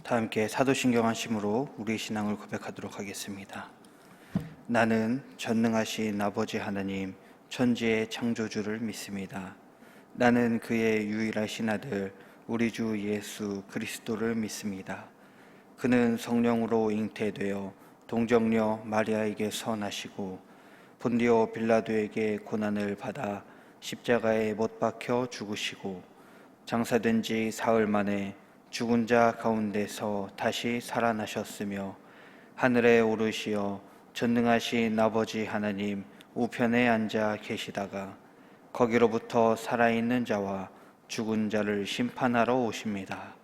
다 함께 사도신경 한심으로 우리의 신앙을 고백하도록 하겠습니다. 나는 전능하신 아버지 하나님 천지의 창조주를 믿습니다. 나는 그의 유일하신 아들 우리 주 예수 그리스도를 믿습니다. 그는 성령으로 잉태되어 동정녀 마리아에게서 나시고 본디오 빌라도에게 고난을 받아 십자가에 못 박혀 죽으시고 장사된 지 사흘 만에 죽은 자 가운데서 다시 살아나셨으며 하늘에 오르시어 전능하신 아버지 하나님 우편에 앉아 계시다가 거기로부터 살아있는 자와 죽은 자를 심판하러 오십니다.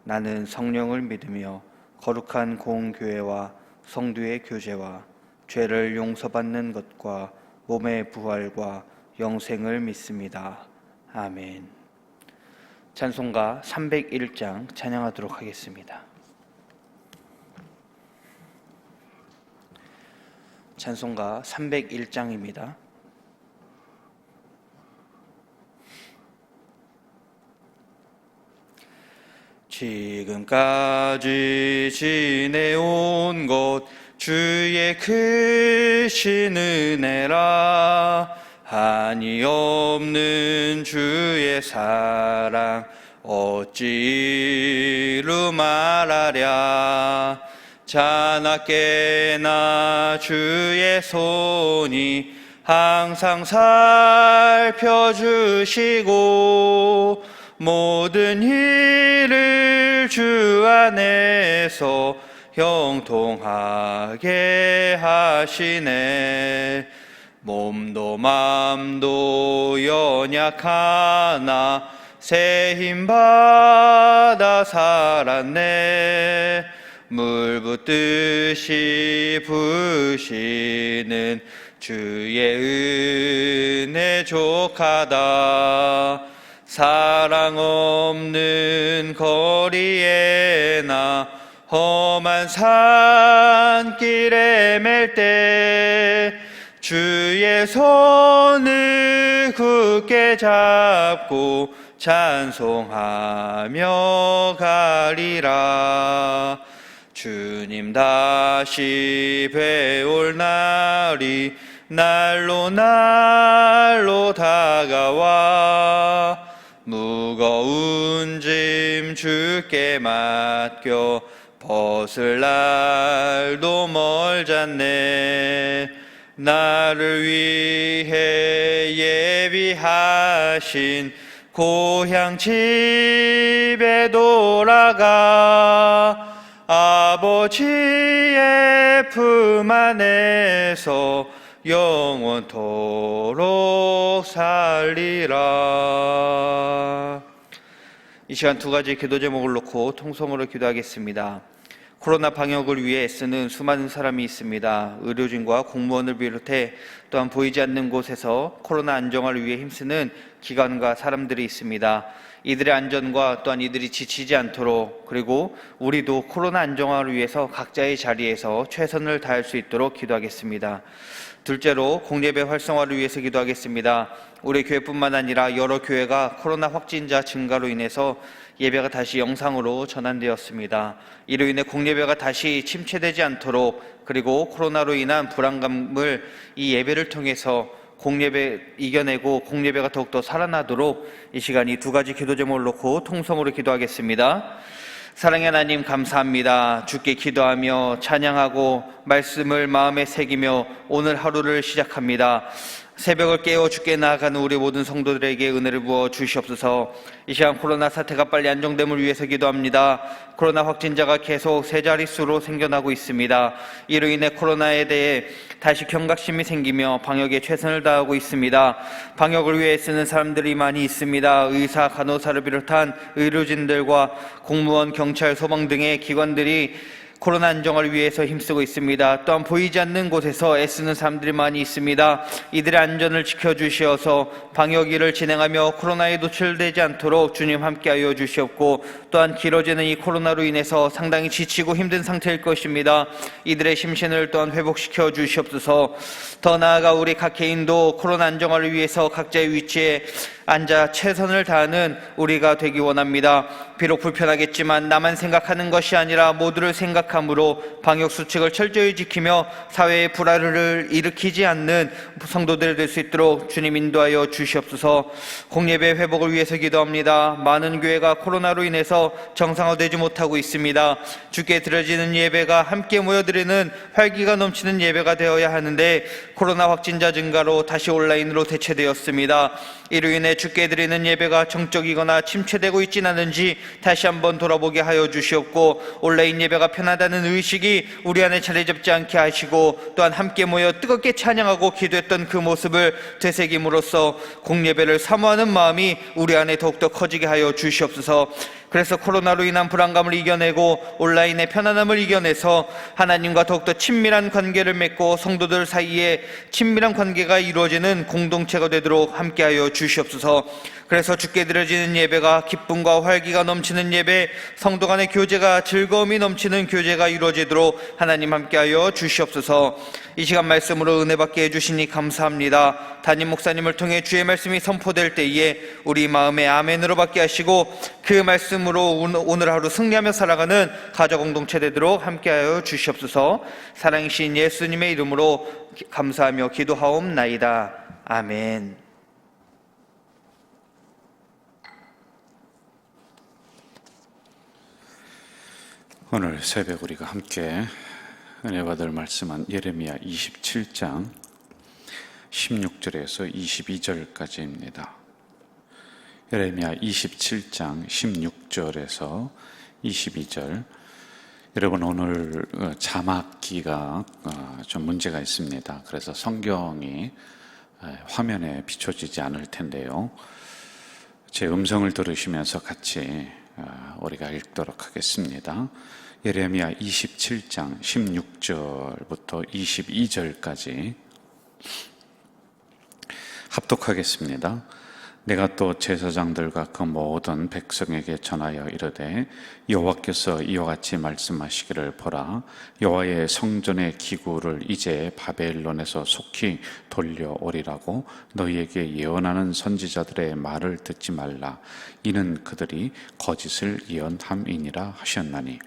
나는 성령을 믿으며 거룩한 공교회와 성도의 교제와 죄를 용서받는 것과 몸의 부활과 영생을 믿습니다. 아멘. 찬송가 301장 찬양하도록 하겠습니다. 찬송가 301장입니다. 지금까지 지내온 것 주의 크신 은혜라 한이 없는 주의 사랑 어찌 이루 말하랴 자나깨나 주의 손이 항상 살펴주시고 모든 일을 주 안에서 형통하게 하시네 몸도 맘도 연약하나 새 힘 받아 살았네 물 붓듯이 부으시는 주의 은혜 족하다 사랑 없는 거리에나 험한 산길에 맬 때 주의 손을 굳게 잡고 찬송하며 가리라 주님 다시 배울 날이 날로 다가와 무거운 짐 주께 맡겨 벗을 날도 멀잖네 나를 위해 예비하신 고향 집에 돌아가 아버지의 품 안에서 영원토록 살리라. 이 시간 두 가지 기도 제목을 놓고 통성으로 기도하겠습니다. 코로나 방역을 위해 애쓰는 수많은 사람이 있습니다. 의료진과 공무원을 비롯해 또한 보이지 않는 곳에서 코로나 안정화를 위해 힘쓰는 기관과 사람들이 있습니다. 이들의 안전과 또한 이들이 지치지 않도록 그리고 우리도 코로나 안정화를 위해서 각자의 자리에서 최선을 다할 수 있도록 기도하겠습니다. 둘째로 공예배 활성화를 위해서 기도하겠습니다. 우리 교회뿐만 아니라 여러 교회가 코로나 확진자 증가로 인해서 예배가 다시 영상으로 전환되었습니다. 이로 인해 공예배가 다시 침체되지 않도록 그리고 코로나로 인한 불안감을 이 예배를 통해서 공예배 이겨내고 공예배가 더욱더 살아나도록 이 시간 이 두 가지 기도 제목을 놓고 통성으로 기도하겠습니다. 사랑의 하나님 감사합니다. 주께 기도하며 찬양하고 말씀을 마음에 새기며 오늘 하루를 시작합니다. 새벽을 깨워 주께 나아가는 우리 모든 성도들에게 은혜를 부어 주시옵소서. 이 시간 코로나 사태가 빨리 안정됨을 위해서 기도합니다. 코로나 확진자가 계속 세 자릿수로 생겨나고 있습니다. 이로 인해 코로나에 대해 다시 경각심이 생기며 방역에 최선을 다하고 있습니다. 방역을 위해 쓰는 사람들이 많이 있습니다. 의사, 간호사를 비롯한 의료진들과 공무원, 경찰, 소방 등의 기관들이 코로나 안정화를 위해서 힘쓰고 있습니다. 또한 보이지 않는 곳에서 애쓰는 사람들이 많이 있습니다. 이들의 안전을 지켜주시어서 방역일을 진행하며 코로나에 노출되지 않도록 주님 함께하여 주시옵고 또한 길어지는 이 코로나로 인해서 상당히 지치고 힘든 상태일 것입니다. 이들의 심신을 또한 회복시켜 주시옵소서. 더 나아가 우리 각 개인도 코로나 안정화를 위해서 각자의 위치에 앉아 최선을 다하는 우리가 되기 원합니다. 비록 불편하겠지만 나만 생각하는 것이 아니라 모두를 생각함으로 방역수칙을 철저히 지키며 사회의 불화를 일으키지 않는 성도들 될 수 있도록 주님 인도하여 주시옵소서. 공예배 회복을 위해서 기도합니다. 많은 교회가 코로나로 인해서 정상화되지 못하고 있습니다. 주께 드려지는 예배가 함께 모여드리는 활기가 넘치는 예배가 되어야 하는데 코로나 확진자 증가로 다시 온라인으로 대체되었습니다. 이로 인해 주께 드리는 예배가 정적이거나 침체되고 있진 않은지 다시 한번 돌아보게 하여 주시옵고, 온라인 예배가 편하다는 의식이 우리 안에 자리 잡지 않게 하시고, 또한 함께 모여 뜨겁게 찬양하고 기도했던 그 모습을 되새김으로써 공예배를 사모하는 마음이 우리 안에 더욱더 커지게 하여 주시옵소서. 그래서 코로나로 인한 불안감을 이겨내고 온라인의 편안함을 이겨내서 하나님과 더욱더 친밀한 관계를 맺고 성도들 사이에 친밀한 관계가 이루어지는 공동체가 되도록 함께하여 주시옵소서. 그래서 주께 드려지는 예배가 기쁨과 활기가 넘치는 예배, 성도 간의 교제가 즐거움이 넘치는 교제가 이루어지도록 하나님 함께하여 주시옵소서. 이 시간 말씀으로 은혜 받게 해주시니 감사합니다. 담임 목사님을 통해 주의 말씀이 선포될 때에 우리 마음에 아멘으로 받게 하시고, 그 말씀으로 오늘 하루 승리하며 살아가는 가족 공동체 되도록 함께하여 주시옵소서. 사랑이신 예수님의 이름으로 감사하며 기도하옵나이다. 아멘. 오늘 새벽 우리가 함께 은혜 받을 말씀은 예레미야 27장 16절에서 22절까지입니다. 예레미야 27장 16절에서 22절. 여러분, 오늘 자막기가 좀 문제가 있습니다. 그래서 성경이 화면에 비춰지지 않을 텐데요, 제 음성을 들으시면서 같이 우리가 읽도록 하겠습니다. 예레미야 27장 16절부터 22절까지 합독하겠습니다. 내가 또 제사장들과 그 모든 백성에게 전하여 이르되, 여호와께서 이와 같이 말씀하시기를 보라, 여호와의 성전의 기구를 이제 바벨론에서 속히 돌려오리라고 너희에게 예언하는 선지자들의 말을 듣지 말라. 이는 그들이 거짓을 예언함이니라 하셨나니,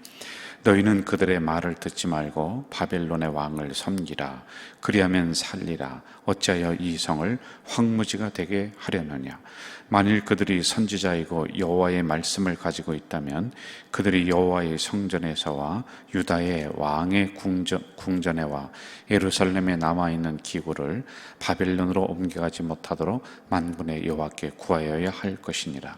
너희는 그들의 말을 듣지 말고 바벨론의 왕을 섬기라. 그리하면 살리라. 어찌하여 이 성을 황무지가 되게 하려느냐. 만일 그들이 선지자이고 여호와의 말씀을 가지고 있다면 그들이 여호와의 성전에서와 유다의 왕의 궁전에와 예루살렘에 남아있는 기구를 바벨론으로 옮겨가지 못하도록 만군의 여호와께 구하여야 할 것이니라.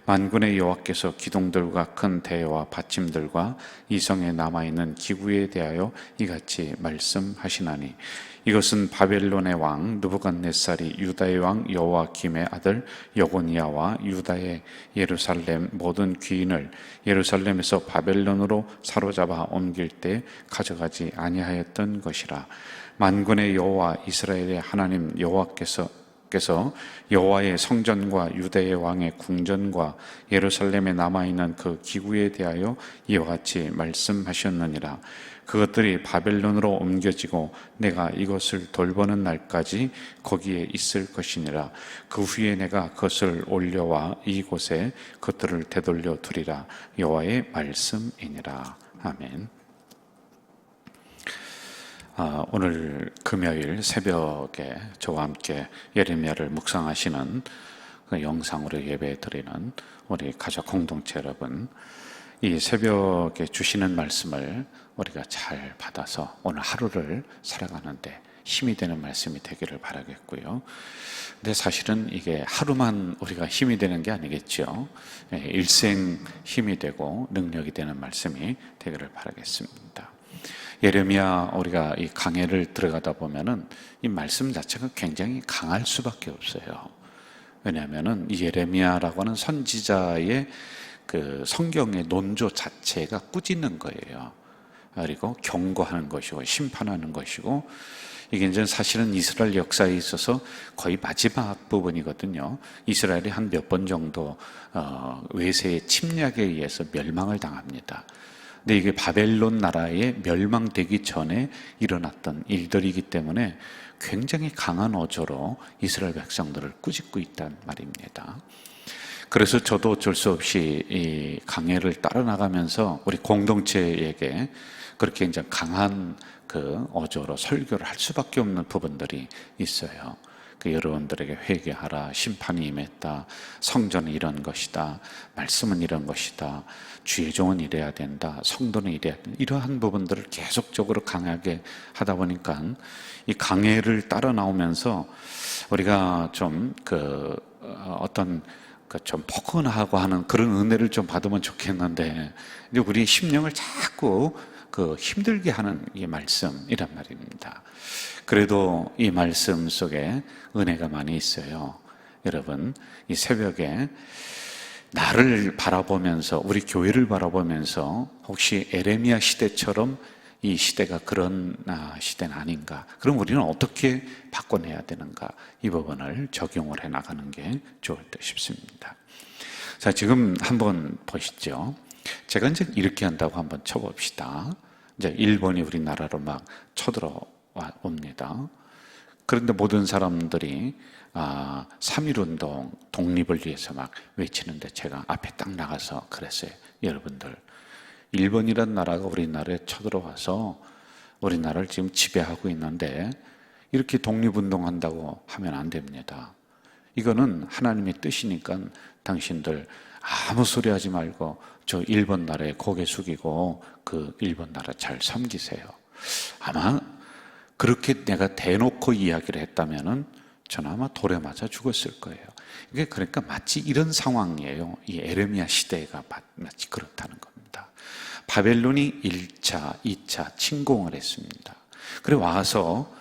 만군의 여호와께서 기둥들과 큰 대와 받침들과 이 성에 남아있는 기구에 대하여 이같이 말씀하시나니, 이것은 바벨론의 왕 느부갓네살이 유다의 왕 여호와김의 아들 여고니아와 유다의 예루살렘 모든 귀인을 예루살렘에서 바벨론으로 사로잡아 옮길 때 가져가지 아니하였던 것이라. 만군의 여호와 이스라엘의 하나님 여호와께서 여호와의 성전과 유다의 왕의 궁전과 예루살렘에 남아있는 그 기구에 대하여 이와 같이 말씀하셨느니라. 그것들이 바벨론으로 옮겨지고 내가 이것을 돌보는 날까지 거기에 있을 것이니라. 그 후에 내가 그것을 올려와 이곳에 그것들을 되돌려 두리라. 여호와의 말씀이니라. 아멘. 오늘 금요일 새벽에 저와 함께 예레미야를 묵상하시는 그 영상으로 예배 드리는 우리 가족 공동체 여러분, 이 새벽에 주시는 말씀을 우리가 잘 받아서 오늘 하루를 살아가는데 힘이 되는 말씀이 되기를 바라겠고요. 근데 사실은 이게 하루만 우리가 힘이 되는 게 아니겠죠. 일생 힘이 되고 능력이 되는 말씀이 되기를 바라겠습니다. 예레미야, 우리가 이 강해를 들어가다 보면은 이 말씀 자체가 굉장히 강할 수밖에 없어요. 왜냐하면은 이 예레미야라고 하는 선지자의 그 성경의 논조 자체가 꾸짖는 거예요. 그리고 경고하는 것이고 심판하는 것이고, 이게 이제 사실은 이스라엘 역사에 있어서 거의 마지막 부분이거든요. 이스라엘이 한 몇 번 정도 외세의 침략에 의해서 멸망을 당합니다. 근데 이게 바벨론 나라에 멸망되기 전에 일어났던 일들이기 때문에 굉장히 강한 어조로 이스라엘 백성들을 꾸짖고 있단 말입니다. 그래서 저도 어쩔 수 없이 이 강해를 따라 나가면서 우리 공동체에게 그렇게 이제 강한 그 어조로 설교를 할 수밖에 없는 부분들이 있어요. 그 여러분들에게 회개하라, 심판이 임했다, 성전은 이런 것이다, 말씀은 이런 것이다, 주의 종은 이래야 된다, 성도는 이래야 된다, 이러한 부분들을 계속적으로 강하게 하다 보니까 이 강해를 따라 나오면서 우리가 좀 어떤 좀 포근하고 하는 그런 은혜를 좀 받으면 좋겠는데, 우리 심령을 자꾸 힘들게 하는 이 말씀이란 말입니다. 그래도 이 말씀 속에 은혜가 많이 있어요. 여러분, 이 새벽에 나를 바라보면서, 우리 교회를 바라보면서 혹시 에레미야 시대처럼 이 시대가 그런 시대는 아닌가, 그럼 우리는 어떻게 바꿔내야 되는가, 이 부분을 적용을 해나가는 게 좋을 듯 싶습니다. 자, 지금 한번 보시죠. 제가 이제 이렇게 한다고 한번 쳐봅시다. 이제 일본이 우리나라로 막 쳐들어옵니다. 그런데 모든 사람들이 3.1운동 독립을 위해서 막 외치는데 제가 앞에 딱 나가서 그랬어요. 여러분들, 일본이란 나라가 우리나라에 쳐들어와서 우리나라를 지금 지배하고 있는데 이렇게 독립운동한다고 하면 안 됩니다. 이거는 하나님의 뜻이니까 당신들 아무 소리 하지 말고 저 일본 나라에 고개 숙이고 그 일본 나라 잘 섬기세요. 아마 그렇게 내가 대놓고 이야기를 했다면은 저는 아마 돌에 맞아 죽었을 거예요. 이게 그러니까 마치 이런 상황이에요. 이 에레미야 시대가 마치 그렇다는 겁니다. 바벨론이 1차, 2차 침공을 했습니다. 그래 와서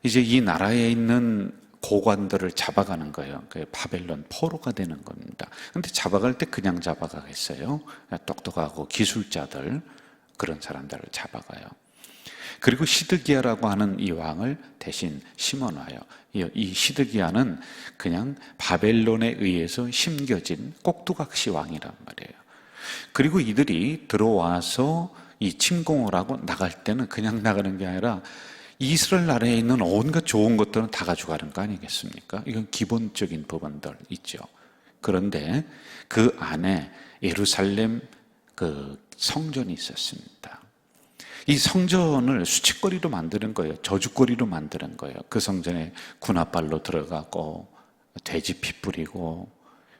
이제 이 나라에 있는 고관들을 잡아가는 거예요. 바벨론 포로가 되는 겁니다. 근데 잡아갈 때 그냥 잡아가겠어요? 똑똑하고 기술자들, 그런 사람들을 잡아가요. 그리고 시드기야라고 하는 이 왕을 대신 심어놔요. 이 시드기야는 그냥 바벨론에 의해서 심겨진 꼭두각시 왕이란 말이에요. 그리고 이들이 들어와서 이 침공을 하고 나갈 때는 그냥 나가는 게 아니라 이스라엘 나라에 있는 온갖 좋은 것들은 다 가져가는 거 아니겠습니까? 이건 기본적인 부분들 있죠. 그런데 그 안에 예루살렘 그 성전이 있었습니다. 이 성전을 수치거리로 만드는 거예요. 저주거리로 만드는 거예요. 그 성전에 군합발로 들어가고 돼지 피 뿌리고,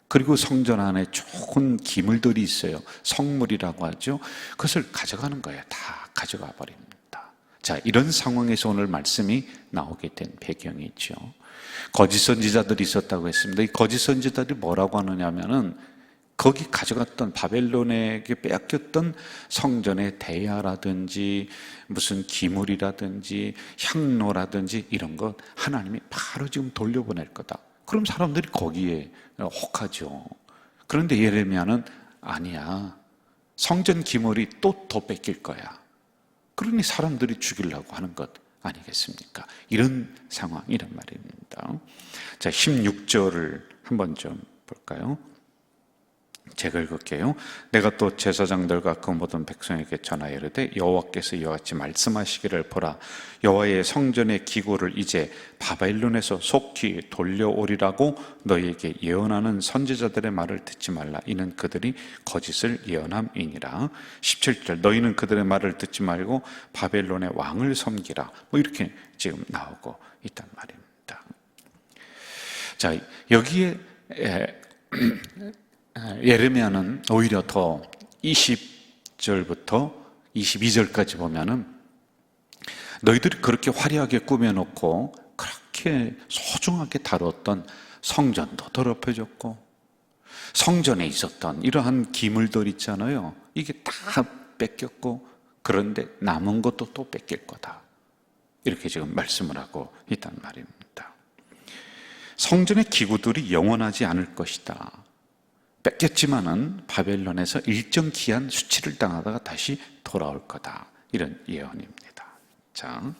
그리고 성전 안에 좋은 기물들이 있어요. 성물이라고 하죠. 그것을 가져가는 거예요. 다 가져가 버립니다. 자, 이런 상황에서 오늘 말씀이 나오게 된 배경이 있죠. 거짓 선지자들이 있었다고 했습니다. 이 거짓 선지자들이 뭐라고 하느냐면은 거기 가져갔던, 바벨론에게 빼앗겼던 성전의 대야라든지 무슨 기물이라든지 향로라든지 이런 것 하나님이 바로 지금 돌려보낼 거다. 그럼 사람들이 거기에 혹하죠. 그런데 예레미야는 아니야, 성전 기물이 또 더 뺏길 거야. 그러니 사람들이 죽이려고 하는 것 아니겠습니까? 이런 상황이란 말입니다. 자, 16절을 한번 좀 볼까요? 제가 읽을게요. 내가 또 제사장들과 그 모든 백성에게 전하여 이르되 여호와께서 이와 같이 말씀하시기를 보라, 여호와의 성전의 기구를 이제 바벨론에서 속히 돌려오리라고 너희에게 예언하는 선지자들의 말을 듣지 말라. 이는 그들이 거짓을 예언함이니라. 17절, 너희는 그들의 말을 듣지 말고 바벨론의 왕을 섬기라. 뭐 이렇게 지금 나오고 있단 말입니다. 자, 여기에 예레미야는 오히려 더 20절부터 22절까지 보면은 너희들이 그렇게 화려하게 꾸며놓고 그렇게 소중하게 다뤘던 성전도 더럽혀졌고 성전에 있었던 이러한 기물들 있잖아요. 이게 다 뺏겼고 그런데 남은 것도 또 뺏길 거다. 이렇게 지금 말씀을 하고 있단 말입니다. 성전의 기구들이 영원하지 않을 것이다. 뺏겼지만은 바벨론에서 일정 기한 수치를 당하다가 다시 돌아올 거다. 이런 예언입니다. 자,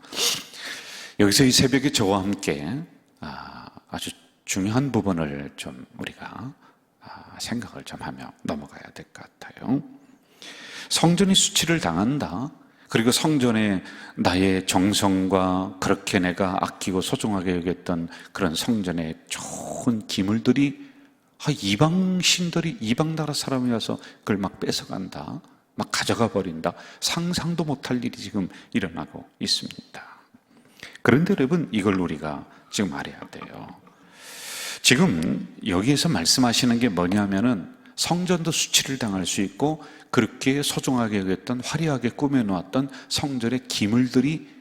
여기서 이 새벽에 저와 함께 아주 중요한 부분을 좀 우리가 생각을 좀 하며 넘어가야 될 것 같아요. 성전이 수치를 당한다. 그리고 성전에 나의 정성과 그렇게 내가 아끼고 소중하게 여겼던 그런 성전의 좋은 기물들이 이방 신들이, 이방 나라 사람이 와서 그걸 막 뺏어간다, 막 가져가 버린다. 상상도 못할 일이 지금 일어나고 있습니다. 그런데 여러분, 이걸 우리가 지금 알아야 돼요. 지금 여기에서 말씀하시는 게 뭐냐면은 성전도 수치를 당할 수 있고 그렇게 소중하게 여겼던, 화려하게 꾸며놓았던 성전의 기물들이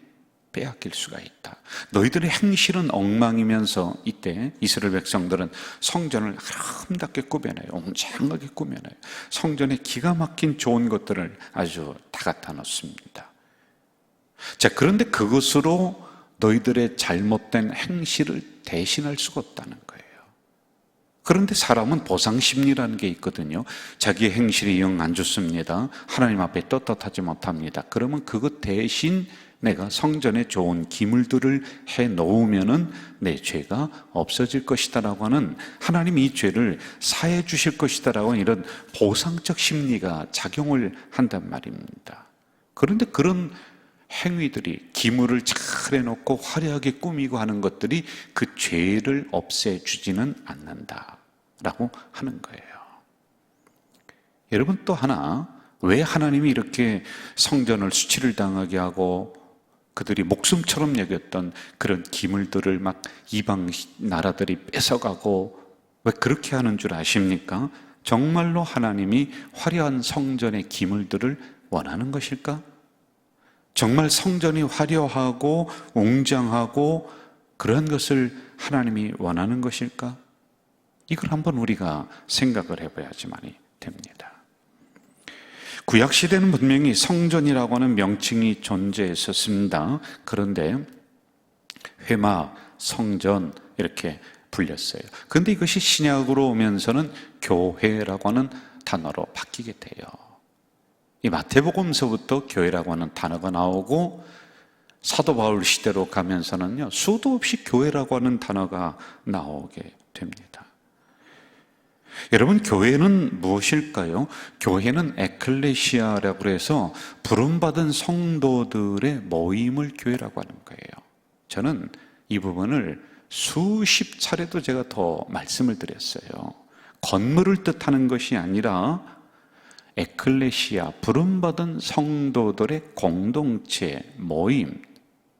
빼앗길 수가 있다. 너희들의 행실은 엉망이면서, 이때 이스라엘 백성들은 성전을 아름답게 꾸며내요. 웅장하게 꾸며내요. 성전에 기가 막힌 좋은 것들을 아주 다 갖다 놓습니다. 자, 그런데 그것으로 너희들의 잘못된 행실을 대신할 수가 없다는 거예요. 그런데 사람은 보상심리라는 게 있거든요. 자기의 행실이 영 안 좋습니다. 하나님 앞에 떳떳하지 못합니다. 그러면 그것 대신 내가 성전에 좋은 기물들을 해 놓으면은 내 죄가 없어질 것이다라고 하는, 하나님이 이 죄를 사해 주실 것이다라고 하는 이런 보상적 심리가 작용을 한단 말입니다. 그런데 그런 행위들이, 기물을 잘 해놓고 화려하게 꾸미고 하는 것들이 그 죄를 없애주지는 않는다라고 하는 거예요. 여러분, 또 하나, 왜 하나님이 이렇게 성전을 수치를 당하게 하고 그들이 목숨처럼 여겼던 그런 기물들을 막 이방 나라들이 뺏어가고 왜 그렇게 하는 줄 아십니까? 정말로 하나님이 화려한 성전의 기물들을 원하는 것일까? 정말 성전이 화려하고 웅장하고 그런 것을 하나님이 원하는 것일까? 이걸 한번 우리가 생각을 해봐야지만이 됩니다. 구약시대는 분명히 성전이라고 하는 명칭이 존재했었습니다. 그런데 회막, 성전 이렇게 불렸어요. 그런데 이것이 신약으로 오면서는 교회라고 하는 단어로 바뀌게 돼요. 이 마태복음서부터 교회라고 하는 단어가 나오고 사도 바울 시대로 가면서는요, 수도 없이 교회라고 하는 단어가 나오게 됩니다. 여러분, 교회는 무엇일까요? 교회는 에클레시아라고 해서 부름받은 성도들의 모임을 교회라고 하는 거예요. 저는 이 부분을 수십 차례도 제가 더 말씀을 드렸어요. 건물을 뜻하는 것이 아니라 에클레시아, 부름받은 성도들의 공동체, 모임,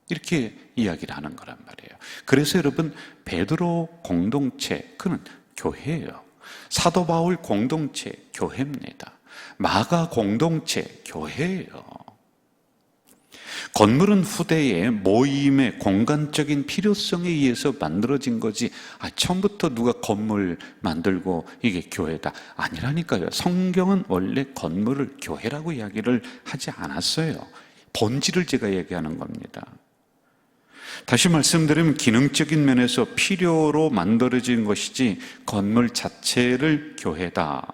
이렇게 이야기를 하는 거란 말이에요. 그래서 여러분, 베드로 공동체, 그는 교회예요. 사도 바울 공동체, 교회입니다. 마가 공동체, 교회예요. 건물은 후대의 모임의 공간적인 필요성에 의해서 만들어진 거지, 처음부터 누가 건물 만들고 이게 교회다, 아니라니까요. 성경은 원래 건물을 교회라고 이야기를 하지 않았어요. 본질을 제가 얘기하는 겁니다. 다시 말씀드리면 기능적인 면에서 필요로 만들어진 것이지 건물 자체를 교회다,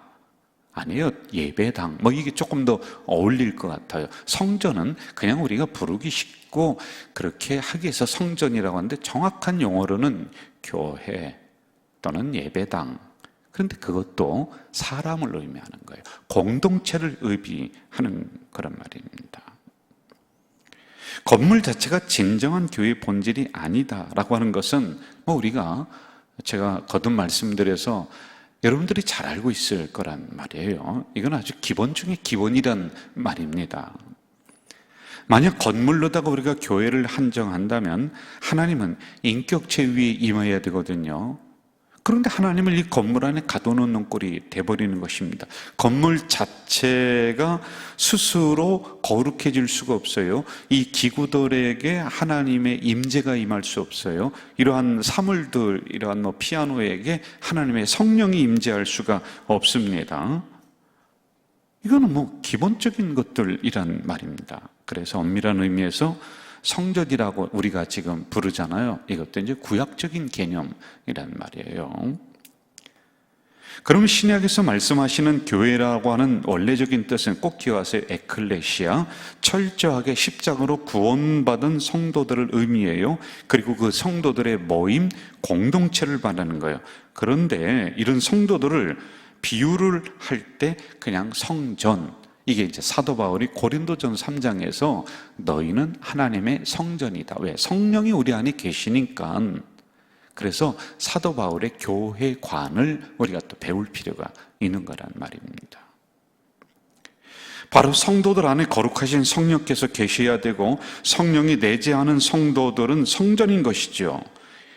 아니에요. 예배당, 이게 조금 더 어울릴 것 같아요. 성전은 그냥 우리가 부르기 쉽고 그렇게 하기 위해서 성전이라고 하는데, 정확한 용어로는 교회 또는 예배당. 그런데 그것도 사람을 의미하는 거예요. 공동체를 의미하는 그런 말입니다. 건물 자체가 진정한 교회의 본질이 아니다라고 하는 것은 우리가, 제가 거듭 말씀드려서 여러분들이 잘 알고 있을 거란 말이에요. 이건 아주 기본 중에 기본이란 말입니다. 만약 건물로다가 우리가 교회를 한정한다면 하나님은 인격체 위에 임해야 되거든요. 그런데 하나님을 이 건물 안에 가둬놓는 꼴이 돼버리는 것입니다. 건물 자체가 스스로 거룩해질 수가 없어요. 이 기구들에게 하나님의 임재가 임할 수 없어요. 이러한 사물들, 이러한 피아노에게 하나님의 성령이 임재할 수가 없습니다. 이거는 기본적인 것들이란 말입니다. 그래서 엄밀한 의미에서 성전이라고 우리가 지금 부르잖아요. 이것도 이제 구약적인 개념이란 말이에요. 그럼 신약에서 말씀하시는 교회라고 하는 원래적인 뜻은 꼭 기억하세요. 에클레시아, 철저하게 십자가로 구원받은 성도들을 의미해요. 그리고 그 성도들의 모임, 공동체를 말하는 거예요. 그런데 이런 성도들을 비유를 할 때 그냥 성전, 이게 이제 사도 바울이 고린도전 3장에서 너희는 하나님의 성전이다. 왜? 성령이 우리 안에 계시니까. 그래서 사도 바울의 교회관을 우리가 또 배울 필요가 있는 거란 말입니다. 바로 성도들 안에 거룩하신 성령께서 계셔야 되고, 성령이 내재하는 성도들은 성전인 것이죠.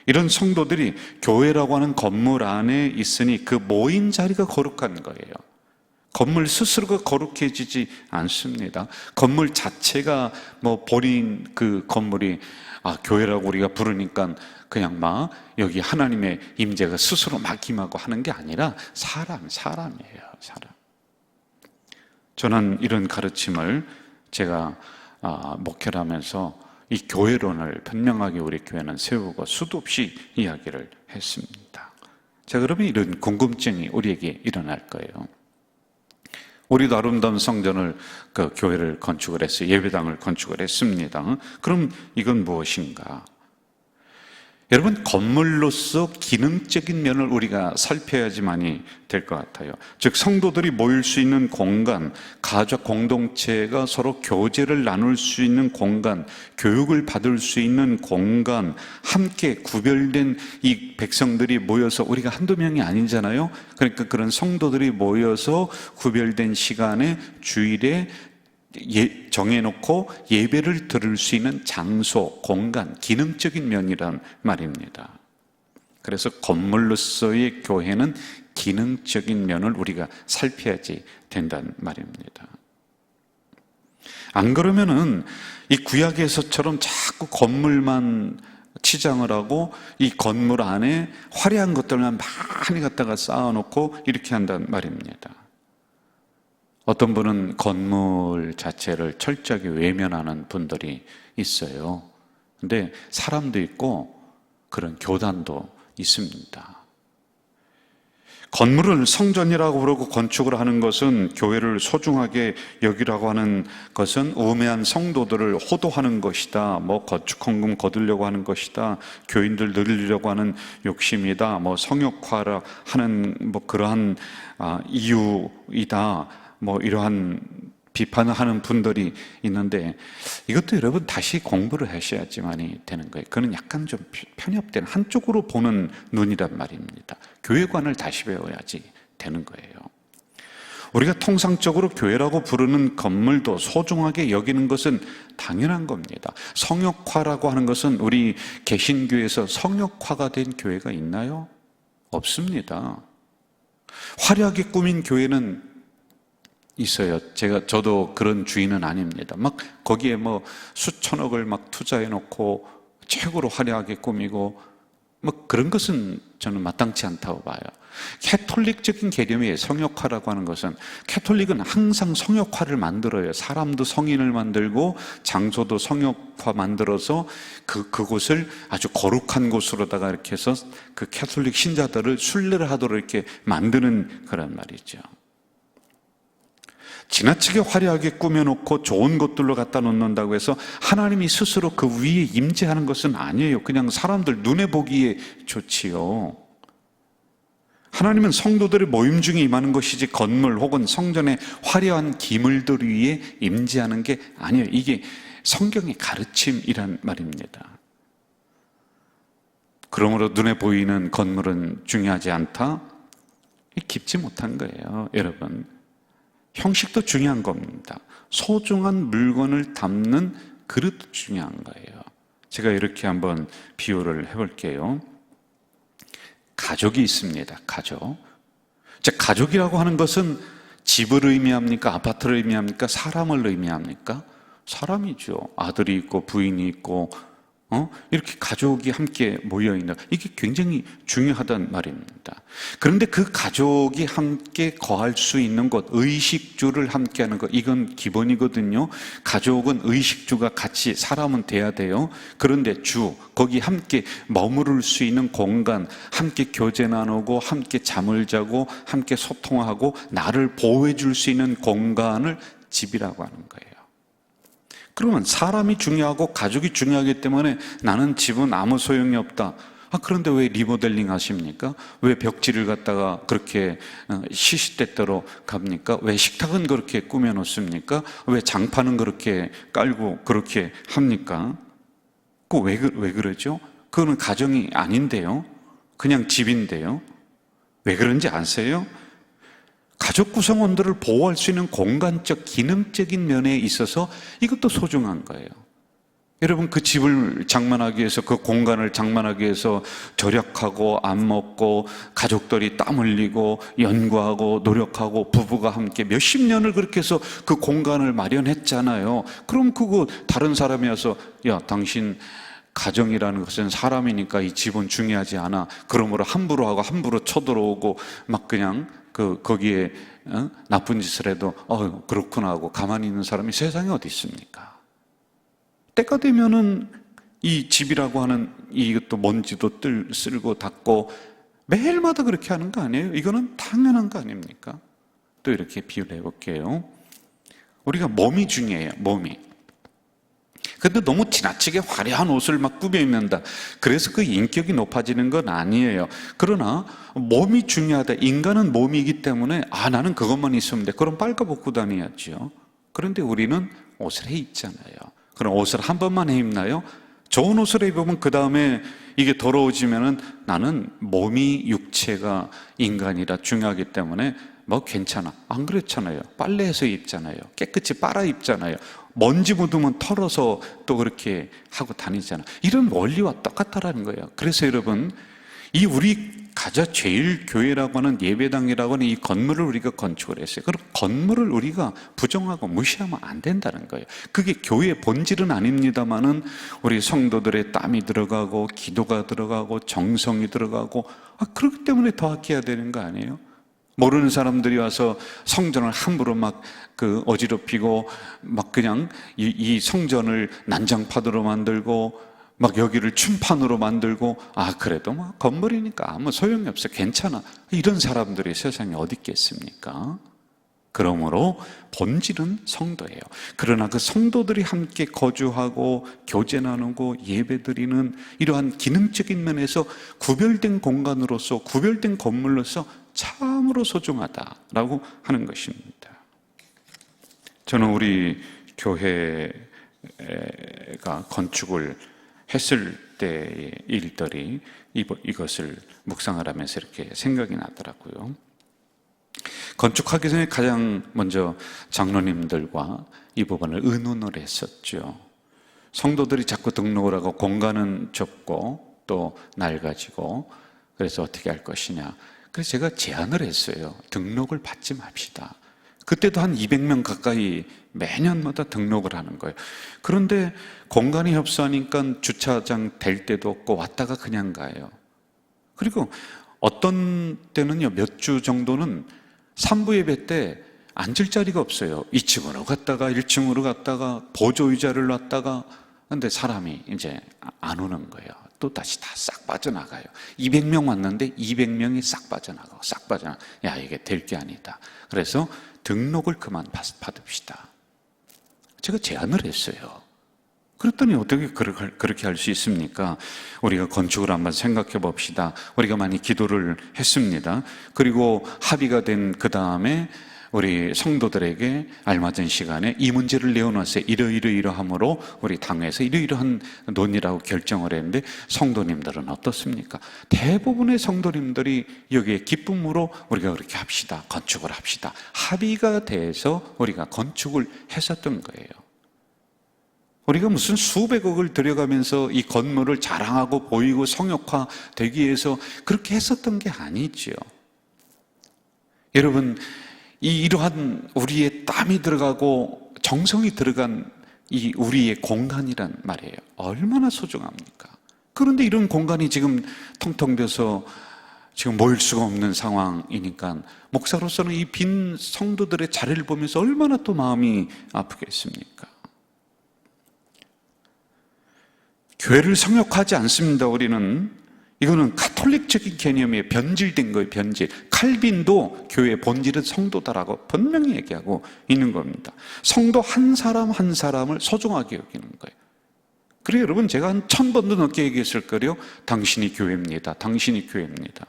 이런 성도들이 교회라고 하는 건물 안에 있으니 그 모인 자리가 거룩한 거예요. 건물 스스로가 거룩해지지 않습니다. 건물 자체가 버린 그 건물이 교회라고 우리가 부르니까 그냥 막 여기 하나님의 임재가 스스로 막 임하고 하는 게 아니라 사람이에요. 사람. 저는 이런 가르침을 제가 목회를 하면서 이 교회론을 분명하게 우리 교회는 세우고 수도 없이 이야기를 했습니다. 자, 그러면 이런 궁금증이 우리에게 일어날 거예요. 우리도 아름다운 성전을, 교회를 건축을 했어요. 예배당을 건축을 했습니다. 그럼 이건 무엇인가? 여러분, 건물로서 기능적인 면을 우리가 살펴야지만이 될 것 같아요. 즉, 성도들이 모일 수 있는 공간, 가족 공동체가 서로 교제를 나눌 수 있는 공간, 교육을 받을 수 있는 공간, 함께 구별된 이 백성들이 모여서, 우리가 한두 명이 아니잖아요. 그러니까 그런 성도들이 모여서 구별된 시간에 주일에 정해놓고 예배를 드릴 수 있는 장소, 공간, 기능적인 면이란 말입니다. 그래서 건물로서의 교회는 기능적인 면을 우리가 살펴야지 된다는 말입니다. 안 그러면은 이 구약에서처럼 자꾸 건물만 치장을 하고 이 건물 안에 화려한 것들만 많이 갖다가 쌓아놓고 이렇게 한다는 말입니다. 어떤 분은 건물 자체를 철저하게 외면하는 분들이 있어요. 근데 사람도 있고 그런 교단도 있습니다. 건물을 성전이라고 부르고 건축을 하는 것은, 교회를 소중하게 여기라고 하는 것은 우매한 성도들을 호도하는 것이다. 거축 헌금 거두려고 하는 것이다. 교인들 늘리려고 하는 욕심이다. 성역화를 하는 그러한 이유이다. 이러한 비판을 하는 분들이 있는데, 이것도 여러분 다시 공부를 하셔야지만이 되는 거예요. 그건 약간 좀 편협된 한쪽으로 보는 눈이란 말입니다. 교회관을 다시 배워야지 되는 거예요. 우리가 통상적으로 교회라고 부르는 건물도 소중하게 여기는 것은 당연한 겁니다. 성역화라고 하는 것은, 우리 개신교에서 성역화가 된 교회가 있나요? 없습니다. 화려하게 꾸민 교회는 있어요. 저도 그런 주인은 아닙니다. 거기에 수천억을 투자해 놓고 최고로 화려하게 꾸미고 그런 것은 저는 마땅치 않다고 봐요. 캐톨릭적인 개념의 성역화라고 하는 것은, 캐톨릭은 항상 성역화를 만들어요. 사람도 성인을 만들고 장소도 성역화 만들어서 그곳을 아주 거룩한 곳으로다가 이렇게 해서 그 캐톨릭 신자들을 순례를 하도록 이렇게 만드는 그런 말이죠. 지나치게 화려하게 꾸며놓고 좋은 것들로 갖다 놓는다고 해서 하나님이 스스로 그 위에 임재하는 것은 아니에요. 그냥 사람들 눈에 보기에 좋지요. 하나님은 성도들의 모임 중에 임하는 것이지 건물 혹은 성전의 화려한 기물들 위에 임재하는 게 아니에요. 이게 성경의 가르침이란 말입니다. 그러므로 눈에 보이는 건물은 중요하지 않다? 깊지 못한 거예요, 여러분. 형식도 중요한 겁니다. 소중한 물건을 담는 그릇도 중요한 거예요. 제가 이렇게 한번 비유를 해볼게요. 가족이 있습니다. 가족. 가족이라고 하는 것은 집을 의미합니까? 아파트를 의미합니까? 사람을 의미합니까? 사람이죠. 아들이 있고 부인이 있고 이렇게 가족이 함께 모여있는, 이게 굉장히 중요하단 말입니다. 그런데 그 가족이 함께 거할 수 있는 곳, 의식주를 함께 하는 것, 이건 기본이거든요. 가족은 의식주가 같이 사람은 돼야 돼요. 그런데 거기 함께 머무를 수 있는 공간, 함께 교제 나누고 함께 잠을 자고 함께 소통하고 나를 보호해 줄 수 있는 공간을 집이라고 하는 거예요. 그러면 사람이 중요하고 가족이 중요하기 때문에 나는 집은 아무 소용이 없다. 그런데 왜 리모델링 하십니까? 왜 벽지를 갖다가 그렇게 시시때때로 갑니까? 왜 식탁은 그렇게 꾸며놓습니까? 왜 장판은 그렇게 깔고 그렇게 합니까? 왜 그러죠? 그거는 가정이 아닌데요. 그냥 집인데요. 왜 그런지 아세요? 가족 구성원들을 보호할 수 있는 공간적, 기능적인 면에 있어서 이것도 소중한 거예요. 여러분, 그 집을 장만하기 위해서, 그 공간을 장만하기 위해서 절약하고 안 먹고 가족들이 땀 흘리고 연구하고 노력하고 부부가 함께 몇십 년을 그렇게 해서 그 공간을 마련했잖아요. 그럼 그거 다른 사람이 와서 야, 당신 가정이라는 것은 사람이니까 이 집은 중요하지 않아. 그러므로 함부로 하고 함부로 쳐들어오고 막 그냥 거기에 나쁜 짓을 해도 그렇구나 하고 가만히 있는 사람이 세상에 어디 있습니까? 때가 되면은 이 집이라고 하는 이것도 먼지도 쓸고 닦고 매일마다 그렇게 하는 거 아니에요? 이거는 당연한 거 아닙니까? 또 이렇게 비유를 해볼게요. 우리가 몸이 중요해요. 몸이. 근데 너무 지나치게 화려한 옷을 막 꾸며 입는다. 그래서 그 인격이 높아지는 건 아니에요. 그러나 몸이 중요하다. 인간은 몸이기 때문에 나는 그것만 있으면 돼. 그럼 빨가벗고 다녀야죠. 그런데 우리는 옷을 해 입잖아요. 그럼 옷을 한 번만 해 입나요? 좋은 옷을 입으면 그 다음에 이게 더러워지면은 나는 몸이, 육체가 인간이라 중요하기 때문에 뭐 괜찮아. 안 그렇잖아요. 빨래해서 입잖아요. 깨끗이 빨아 입잖아요. 먼지 묻으면 털어서 또 그렇게 하고 다니잖아요. 이런 원리와 똑같다라는 거예요. 그래서 여러분, 이 우리 가장 제일 교회라고 하는 예배당이라고 하는 이 건물을 우리가 건축을 했어요. 그럼 건물을 우리가 부정하고 무시하면 안 된다는 거예요. 그게 교회의 본질은 아닙니다만은 우리 성도들의 땀이 들어가고 기도가 들어가고 정성이 들어가고 그렇기 때문에 더 아껴야 되는 거 아니에요? 모르는 사람들이 와서 성전을 함부로 막 어지럽히고 막 그냥 이 성전을 난장판으로 만들고 막 여기를 춤판으로 만들고 그래도 뭐 건물이니까 아무 소용이 없어 괜찮아 이런 사람들이 세상에 어디 있겠습니까? 그러므로 본질은 성도예요. 그러나 그 성도들이 함께 거주하고 교제 나누고 예배드리는 이러한 기능적인 면에서 구별된 공간으로서 구별된 건물로서 참으로 소중하다라고 하는 것입니다. 저는 우리 교회가 건축을 했을 때의 일들이 이것을 묵상을 하면서 이렇게 생각이 나더라고요. 건축하기 전에 가장 먼저 장로님들과 이 부분을 의논을 했었죠. 성도들이 자꾸 등록을 하고 공간은 좁고 또 낡아지고 그래서 어떻게 할 것이냐. 그래서 제가 제안을 했어요. 등록을 받지 맙시다. 그때도 한 200명 가까이 매년마다 등록을 하는 거예요. 그런데 공간이 협소하니까 주차장 될 데도 없고 왔다가 그냥 가요. 그리고 어떤 때는요, 몇 주 정도는 3부 예배 때 앉을 자리가 없어요. 2층으로 갔다가 1층으로 갔다가 보조의자를 놨다가 근데 사람이 이제 안 오는 거예요. 또 다시 다 싹 빠져나가요. 200명 왔는데 200명이 싹 빠져나가고 싹 빠져나가. 야, 이게 될 게 아니다. 그래서 등록을 그만 받읍시다. 제가 제안을 했어요. 그랬더니 어떻게 그렇게 할 수 있습니까? 우리가 건축을 한번 생각해 봅시다. 우리가 많이 기도를 했습니다. 그리고 합의가 된 그 다음에 우리 성도들에게 알맞은 시간에 이 문제를 내어놨어요. 이러이러이러함으로 우리 당회에서 이러이러한 논의라고 결정을 했는데 성도님들은 어떻습니까? 대부분의 성도님들이 여기에 기쁨으로 우리가 그렇게 합시다. 건축을 합시다. 합의가 돼서 우리가 건축을 했었던 거예요. 우리가 무슨 수백억을 들여가면서 이 건물을 자랑하고 보이고 성역화 되기 위해서 그렇게 했었던 게 아니죠. 여러분, 이러한 우리의 땀이 들어가고 정성이 들어간 이 우리의 공간이란 말이에요. 얼마나 소중합니까? 그런데 이런 공간이 지금 텅텅 비어서 지금 모일 수가 없는 상황이니까 목사로서는 이 빈 성도들의 자리를 보면서 얼마나 또 마음이 아프겠습니까? 교회를 성역하지 않습니다. 우리는 이거는 가톨릭적인 개념이에요. 변질된 거예요. 변질. 칼빈도 교회의 본질은 성도다라고 분명히 얘기하고 있는 겁니다. 성도 한 사람 한 사람을 소중하게 여기는 거예요. 그래 여러분, 제가 한 1000번도 넘게 얘기했을 거예요. 당신이 교회입니다. 당신이 교회입니다.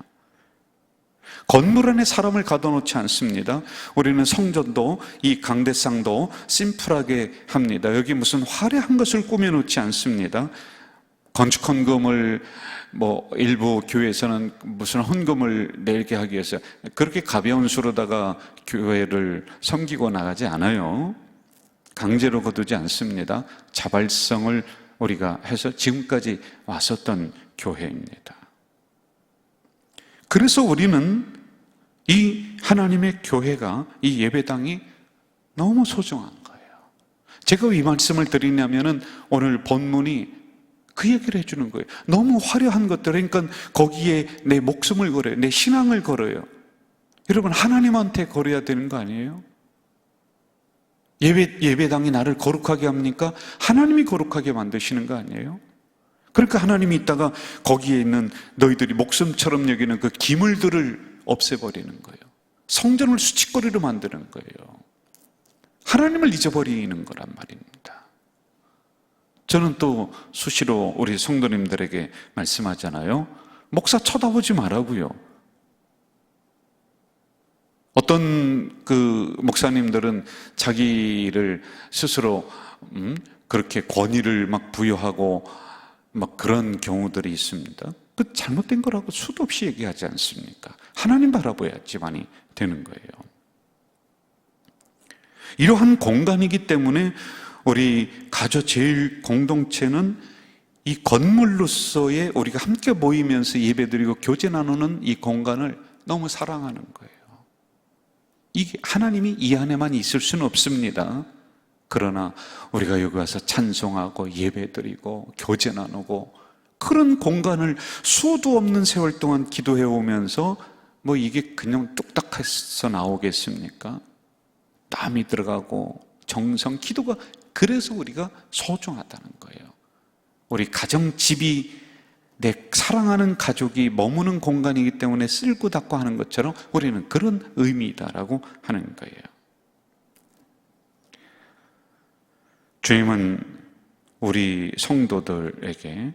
건물 안에 사람을 가둬놓지 않습니다. 우리는 성전도 이 강대상도 심플하게 합니다. 여기 무슨 화려한 것을 꾸며놓지 않습니다. 건축 헌금을 일부 교회에서는 무슨 헌금을 내게 하기 위해서 그렇게 가벼운 수로다가 교회를 섬기고 나가지 않아요. 강제로 거두지 않습니다. 자발성을 우리가 해서 지금까지 왔었던 교회입니다. 그래서 우리는 이 하나님의 교회가, 이 예배당이 너무 소중한 거예요. 제가 왜 이 말씀을 드리냐면은 오늘 본문이 그 얘기를 해주는 거예요. 너무 화려한 것들, 그러니까 거기에 내 목숨을 걸어요. 내 신앙을 걸어요. 여러분, 하나님한테 걸어야 되는 거 아니에요? 예배당이 나를 거룩하게 합니까? 하나님이 거룩하게 만드시는 거 아니에요? 그러니까 하나님이 있다가 거기에 있는 너희들이 목숨처럼 여기는 그 기물들을 없애버리는 거예요. 성전을 수치거리로 만드는 거예요. 하나님을 잊어버리는 거란 말입니다. 저는 또 수시로 우리 성도님들에게 말씀하잖아요. 목사 쳐다보지 말라고요. 어떤 그 목사님들은 자기를 스스로 그렇게 권위를 막 부여하고 막 그런 경우들이 있습니다. 그 잘못된 거라고 수도 없이 얘기하지 않습니까? 하나님 바라봐야지만이 되는 거예요. 이러한 공간이기 때문에 우리 가조 제일 공동체는 이 건물로서의 우리가 함께 모이면서 예배드리고 교제 나누는 이 공간을 너무 사랑하는 거예요. 이게 하나님이 이 안에만 있을 수는 없습니다. 그러나 우리가 여기 와서 찬송하고 예배드리고 교제 나누고 그런 공간을 수도 없는 세월 동안 기도해 오면서 이게 그냥 뚝딱 해서 나오겠습니까? 땀이 들어가고 정성, 기도가 그래서 우리가 소중하다는 거예요. 우리 가정집이 내 사랑하는 가족이 머무는 공간이기 때문에 쓸고 닦고 하는 것처럼 우리는 그런 의미다라고 하는 거예요. 주님은 우리 성도들에게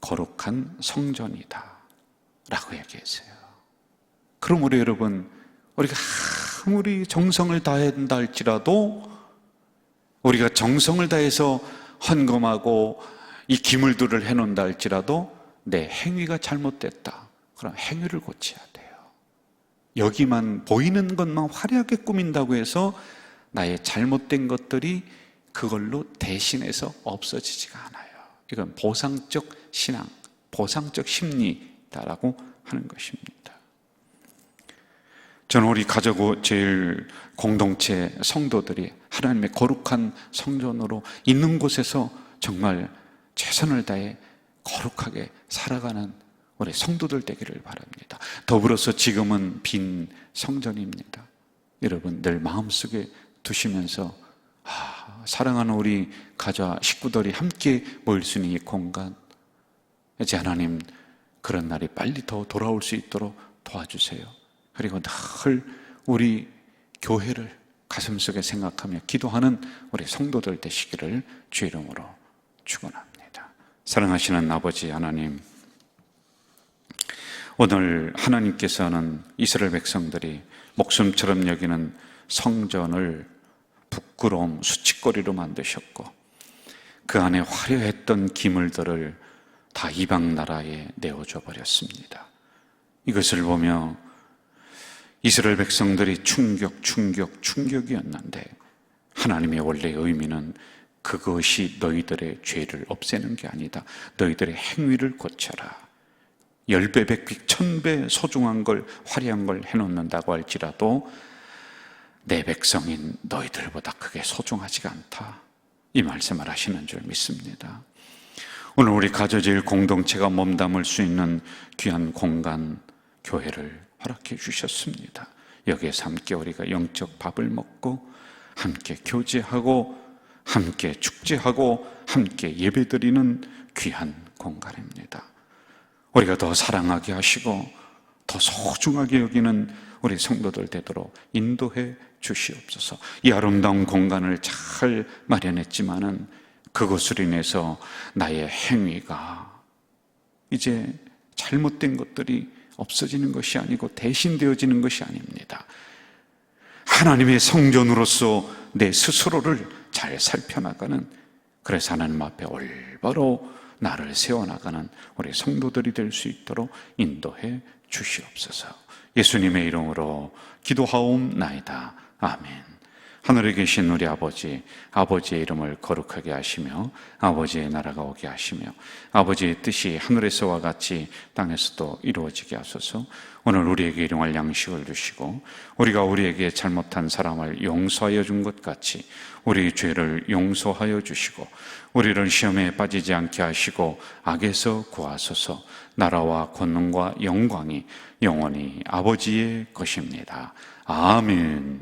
거룩한 성전이다 라고 얘기했어요. 그럼 우리 여러분, 우리가 아무리 정성을 다한다 할지라도 우리가 정성을 다해서 헌금하고 이 기물들을 해놓는다 할지라도 내 행위가 잘못됐다. 그럼 행위를 고쳐야 돼요. 여기만 보이는 것만 화려하게 꾸민다고 해서 나의 잘못된 것들이 그걸로 대신해서 없어지지가 않아요. 이건 보상적 신앙, 보상적 심리다라고 하는 것입니다. 저는 우리 가족 제일 공동체 성도들이 하나님의 거룩한 성전으로 있는 곳에서 정말 최선을 다해 거룩하게 살아가는 우리 성도들 되기를 바랍니다. 더불어서 지금은 빈 성전입니다. 여러분 늘 마음속에 두시면서 사랑하는 우리 가족 식구들이 함께 모일 수 있는 이 공간, 이제 하나님 그런 날이 빨리 더 돌아올 수 있도록 도와주세요. 그리고 늘 우리 교회를 가슴속에 생각하며 기도하는 우리 성도들 되시기를 주의 이름으로 축원합니다. 사랑하시는 아버지 하나님, 오늘 하나님께서는 이스라엘 백성들이 목숨처럼 여기는 성전을 부끄러움, 수치거리로 만드셨고 그 안에 화려했던 기물들을 다 이방 나라에 내어줘 버렸습니다. 이것을 보며 이스라엘 백성들이 충격이었는데 하나님의 원래의 의미는 그것이 너희들의 죄를 없애는 게 아니다. 너희들의 행위를 고쳐라. 10배, 100배, 1000배 소중한 걸, 화려한 걸 해놓는다고 할지라도 내 백성인 너희들보다 크게 소중하지가 않다. 이 말씀을 하시는 줄 믿습니다. 오늘 우리 가져질 공동체가 몸담을 수 있는 귀한 공간, 교회를 허락해 주셨습니다. 여기에서 함께 우리가 영적 밥을 먹고 함께 교제하고 함께 축제하고 함께 예배드리는 귀한 공간입니다. 우리가 더 사랑하게 하시고 더 소중하게 여기는 우리 성도들 되도록 인도해 주시옵소서. 이 아름다운 공간을 잘 마련했지만은 그것으로 인해서 나의 행위가 이제 잘못된 것들이 없어지는 것이 아니고 대신되어지는 것이 아닙니다. 하나님의 성전으로서 내 스스로를 잘 살펴나가는, 그래서 하나님 앞에 올바로 나를 세워나가는 우리 성도들이 될 수 있도록 인도해 주시옵소서. 예수님의 이름으로 기도하옵나이다. 아멘. 하늘에 계신 우리 아버지, 아버지의 이름을 거룩하게 하시며 아버지의 나라가 오게 하시며 아버지의 뜻이 하늘에서와 같이 땅에서도 이루어지게 하소서. 오늘 우리에게 일용할 양식을 주시고 우리가 우리에게 잘못한 사람을 용서하여 준 것 같이 우리 죄를 용서하여 주시고 우리를 시험에 빠지지 않게 하시고 악에서 구하소서. 나라와 권능과 영광이 영원히 아버지의 것입니다. 아멘.